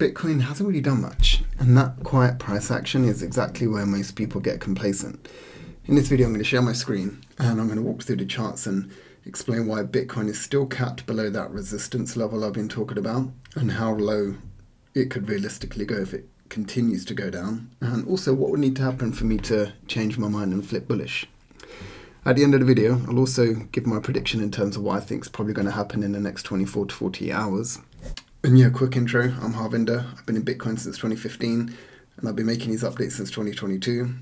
Bitcoin hasn't really done much, and that quiet price action is exactly where most people get complacent. In this video I'm going to share my screen and I'm going to walk through the charts and explain why Bitcoin is still capped below that resistance level I've been talking about, and how low it could realistically go if it continues to go down, and also what would need to happen for me to change my mind and flip bullish. At the end of the video, I'll also give my prediction in terms of what I think is probably going to happen in the next 24 to 48 hours. And yeah, quick intro, I'm Harvinder. I've been in Bitcoin since 2015 and I've been making these updates since 2022.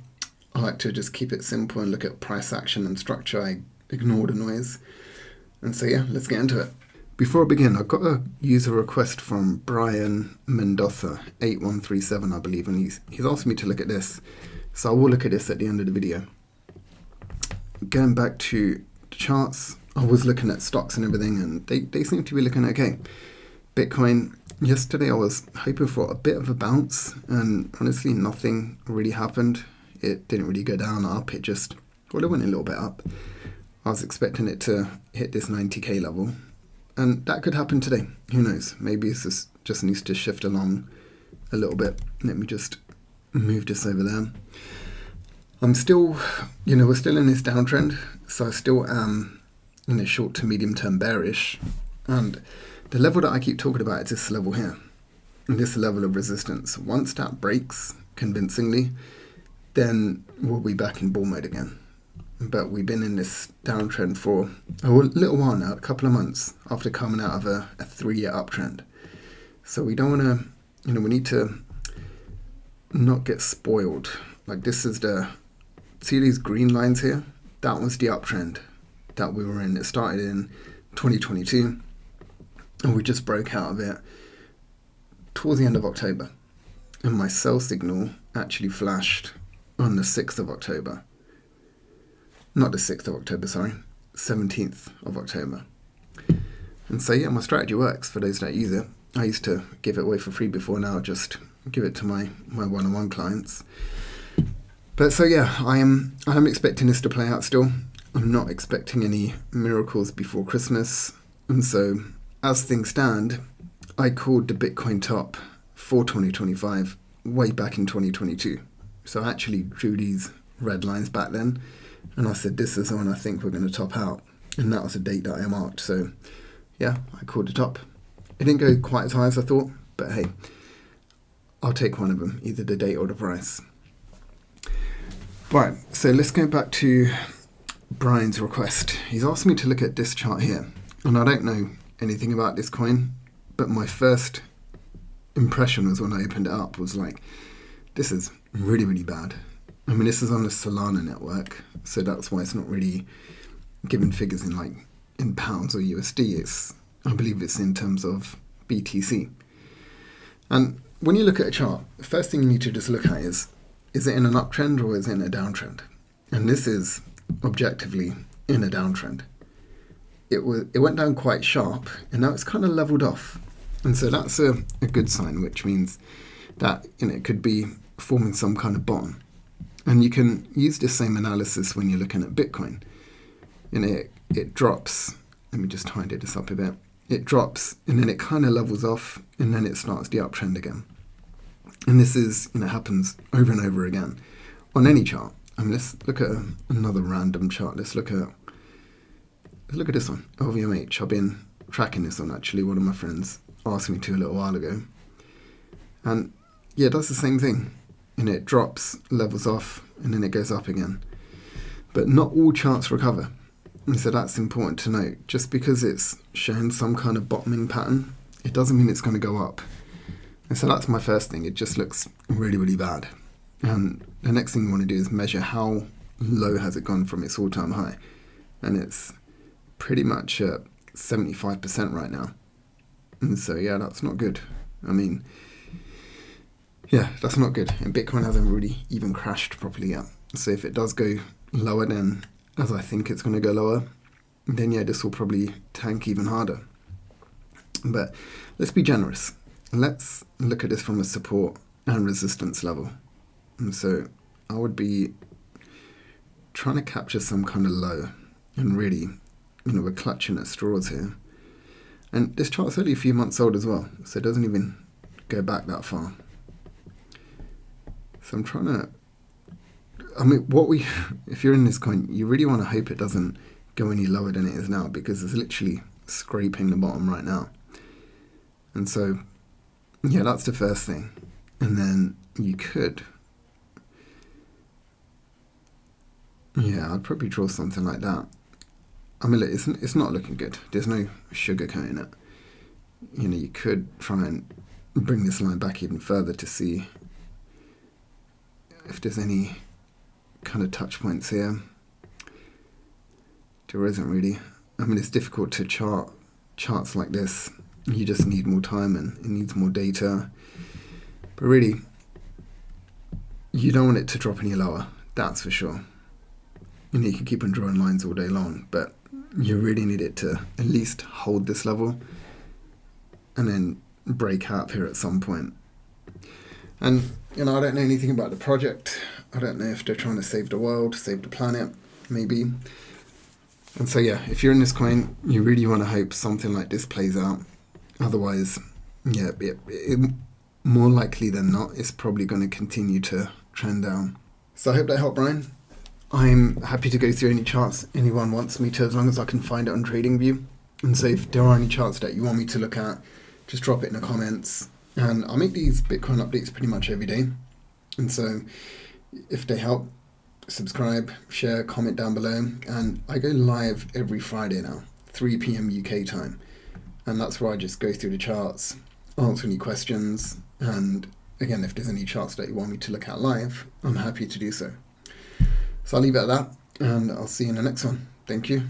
I like to just keep it simple and look at price action and structure. I ignore the noise. And so yeah, let's get into it. Before I begin, I've got a user request from Brian Mendoza, 8137 I believe, and he's asked me to look at this. So I will look at this at the end of the video. Going back to the charts, I was looking at stocks and everything, and they seem to be looking okay. Bitcoin, yesterday I was hoping for a bit of a bounce, and honestly nothing really happened. It didn't really go down or up, it went a little bit up. I was expecting it to hit this 90k level, and that could happen today. Who knows? Maybe it just needs to shift along a little bit. Let me just move this over there. I'm still, we're still in this downtrend, so I still am in a short to medium term bearish, and the level that I keep talking about is this level here, this level of resistance. Once that breaks convincingly, then we'll be back in bull mode again. But we've been in this downtrend for a little while now, a couple of months after coming out of a 3-year uptrend. So we don't want to, we need to not get spoiled. Like, this is see these green lines here? That was the uptrend that we were in. It started in 2022 and we just broke out of it towards the end of October. And my sell signal actually flashed on the 6th of October. Not the 6th of October, sorry, 17th of October. And so yeah, my strategy works for those that use it. I used to give it away for free before, now I just give it to my one-on-one clients. But so yeah, I am expecting this to play out still. I'm not expecting any miracles before Christmas. And so as things stand, I called the Bitcoin top for 2025 way back in 2022. So I actually drew these red lines back then, and I said this is the one I think we're going to top out. And that was the date that I marked. So yeah, I called the top. It didn't go quite as high as I thought, but hey, I'll take one of them, either the date or the price. Right, so let's go back to Brian's request. He's asked me to look at this chart here, and I don't know anything about this coin, but my first impression was when I opened it up was like, this is really, really bad. I mean, this is on the Solana network, so that's why it's not really giving figures in pounds or USD. I believe it's in terms of BTC. And when you look at a chart, the first thing you need to just look at is it in an uptrend or is it in a downtrend? And this is objectively in a downtrend. It went down quite sharp, and now it's kind of leveled off. And so that's a good sign, which means that it could be forming some kind of bottom. And you can use the same analysis when you're looking at Bitcoin. It drops. Let me just tidy this up a bit. It drops, and then it kind of levels off, and then it starts the uptrend again. And this happens over and over again on any chart. I mean, let's look at another random chart. Let's look at this one, LVMH. I've been tracking this one, actually. One of my friends asked me to a little while ago. And yeah, it does the same thing. And it drops, levels off, and then it goes up again. But not all charts recover. And so that's important to note. Just because it's showing some kind of bottoming pattern, it doesn't mean it's going to go up. And so that's my first thing. It just looks really, really bad. And the next thing you want to do is measure how low has it gone from its all-time high. And it's pretty much at 75% right now. And so yeah, that's not good. I mean, yeah, that's not good. And Bitcoin hasn't really even crashed properly yet. So if it does go lower than as I think it's going to go lower, then yeah, this will probably tank even harder. But let's be generous. Let's look at this from a support and resistance level. And so I would be trying to capture some kind of low, and really, we're clutching at straws here. And this chart's only a few months old as well, so it doesn't even go back that far. So I'm trying to, I mean, if you're in this coin, you really want to hope it doesn't go any lower than it is now, because it's literally scraping the bottom right now. And so, yeah, that's the first thing. And then you could, yeah, I'd probably draw something like that. I mean, look, it's not looking good. There's no sugarcoating it. You know, you could try and bring this line back even further to see if there's any kind of touch points here. There isn't really. I mean, it's difficult to chart charts like this. You just need more time and it needs more data. But really, you don't want it to drop any lower, that's for sure. You know, you can keep on drawing lines all day long, but you really need it to at least hold this level and then break out here at some point. And, you know, I don't know anything about the project. I don't know if they're trying to save the world, save the planet, maybe. And so, yeah, if you're in this coin, you really want to hope something like this plays out. Otherwise, yeah, it more likely than not, it's probably going to continue to trend down. So I hope that helped, Brian. I'm happy to go through any charts anyone wants me to, as long as I can find it on TradingView. And so if there are any charts that you want me to look at, just drop it in the comments. And I make these Bitcoin updates pretty much every day. And so if they help, subscribe, share, comment down below. And I go live every Friday now, 3 p.m. UK time. And that's where I just go through the charts, answer any questions. And again, if there's any charts that you want me to look at live, I'm happy to do so. So I'll leave it at that, and I'll see you in the next one. Thank you.